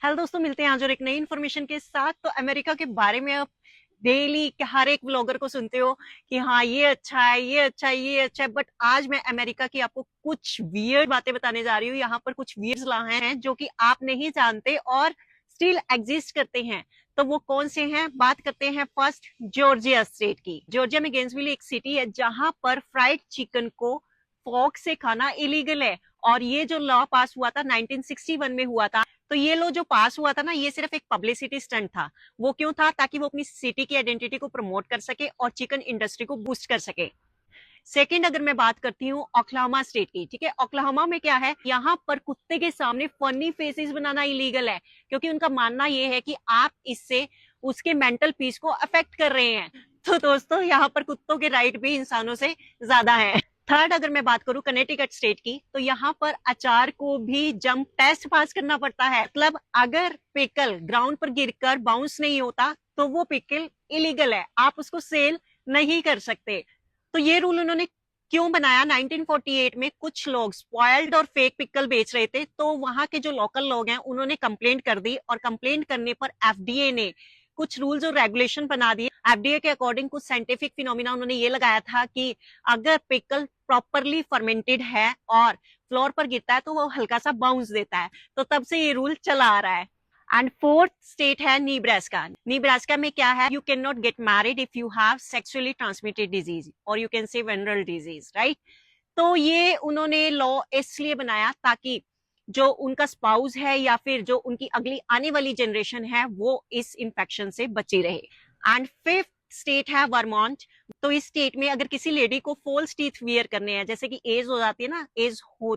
Hello दोस्तों, मिलते हैं आज और एक नई इन्फॉर्मेशन के साथ। तो अमेरिका के बारे में आप डेली हर एक व्लॉगर को सुनते हो कि हाँ ये अच्छा है, ये अच्छा है, ये अच्छा है। बट आज मैं अमेरिका की आपको कुछ वियर्ड बातें बताने जा रही हूँ। यहाँ पर कुछ वियर्ड्स लाए हैं जो कि आप नहीं जानते और स्टिल एग्जिस्ट करते हैं। तो वो कौन से हैं, बात करते हैं फर्स्ट जॉर्जिया स्टेट की। जॉर्जिया में गेंसविल एक सिटी है जहां पर फ्राइड चिकन को फॉक से खाना इलीगल है। और ये जो लॉ पास हुआ था 1961 में हुआ था। तो ये लो जो पास हुआ था ना, ये सिर्फ एक पब्लिसिटी स्टंट था। वो क्यों था? ताकि वो अपनी सिटी की आइडेंटिटी को प्रमोट कर सके और चिकन इंडस्ट्री को बूस्ट कर सके। सेकंड अगर मैं बात करती हूँ ओक्लाहोमा स्टेट की, ठीक है। ओक्लाहोमा में क्या है, यहाँ पर कुत्ते के सामने फनी फेसेस बनाना इलीगल है, क्योंकि उनका मानना ये है कि आप इससे उसके मेंटल पीस को अफेक्ट कर रहे हैं। तो दोस्तों, यहाँ पर कुत्तों के राइट भी इंसानों से ज्यादा है। थर्ड अगर मैं बात करूं कनेटिकट स्टेट की, तो यहाँ पर अचार को भी जंप टेस्ट पास करना पड़ता है। मतलब अगर पिकल ग्राउंड पर गिरकर बाउंस नहीं होता तो वो पिकल इलीगल है, आप उसको सेल नहीं कर सकते। तो ये रूल उन्होंने क्यों बनाया? 1948 में कुछ लोग स्पॉइल्ड और फेक पिकल बेच रहे थे, तो वहां के जो लोकल लोग हैं उन्होंने कंप्लेंट कर दी, और कंप्लेंट करने पर एफडीए ने कुछ रूल्स और रेगुलेशन बना दिए। एफडीए के अकॉर्डिंग कुछ साइंटिफिक फिनोमिना उन्होंने ये लगाया था कि अगर पिकल प्रॉपरली फर्मेंटेड है और फ्लोर पर गिरता है तो वो हल्का सा बाउंस देता है। तो तब से ये रूल चला आ रहा है। एंड फोर्थ स्टेट है नीब्रास्का। नीब्रास्का में क्या है, you can not get married if you have sexually transmitted disease और you can say venereal disease, right. तो ये उन्होंने लॉ इसलिए बनाया ताकि जो उनका स्पाउस है या फिर जो उनकी अगली आने वाली जनरेशन है वो इस इन्फेक्शन से बची रहे। एंड फिफ्थ स्टेट है वर्मोंट। तो इस स्टेट में अगर किसी लेडी को फॉल्स टीथ वियर करने हैं, जैसे कि एज हो जाती है ना, एज हो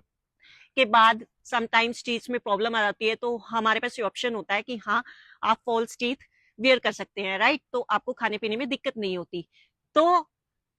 के बाद समटाइम्स टीथ में प्रॉब्लम आ जाती है, तो हमारे पास ये ऑप्शन होता है कि हाँ आप फॉल्स टीथ वियर कर सकते हैं, राइट। तो आपको खाने पीने में दिक्कत नहीं होती। तो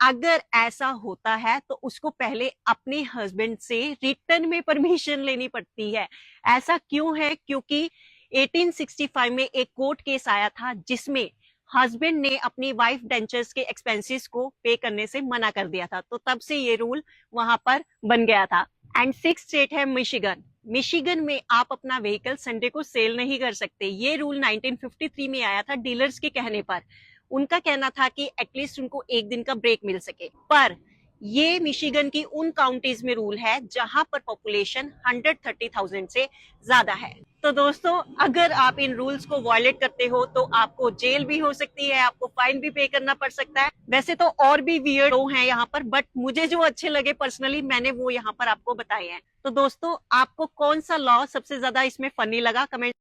अगर ऐसा होता है तो उसको पहले अपने हस्बैंड से रिटर्न में परमिशन लेनी पड़ती है। ऐसा क्यों है? क्योंकि 1865 में एक कोर्ट केस आया था जिसमें हस्बैंड ने अपनी वाइफ डेंचर्स के एक्सपेंसेस को पे करने से मना कर दिया था। तो तब से ये रूल वहां पर बन गया था। एंड सिक्स स्टेट है मिशिगन। मिशिगन में आप अपना व्हीकल संडे को सेल नहीं कर सकते। ये रूल 1953 में आया था डीलर्स के कहने पर। उनका कहना था कि एटलीस्ट उनको एक दिन का ब्रेक मिल सके। पर ये मिशिगन की उन काउंटीज में रूल है जहां पर पॉपुलेशन 130,000 से ज्यादा है। तो दोस्तों, अगर आप इन रूल्स को वायलेट करते हो तो आपको जेल भी हो सकती है, आपको फाइन भी पे करना पड़ सकता है। वैसे तो और भी वियर्ड लॉ हैं यहाँ पर, बट मुझे जो अच्छे लगे पर्सनली मैंने वो यहाँ पर आपको बताए हैं। तो दोस्तों, आपको कौन सा लॉ सबसे ज्यादा इसमें फनी लगा? कमेंट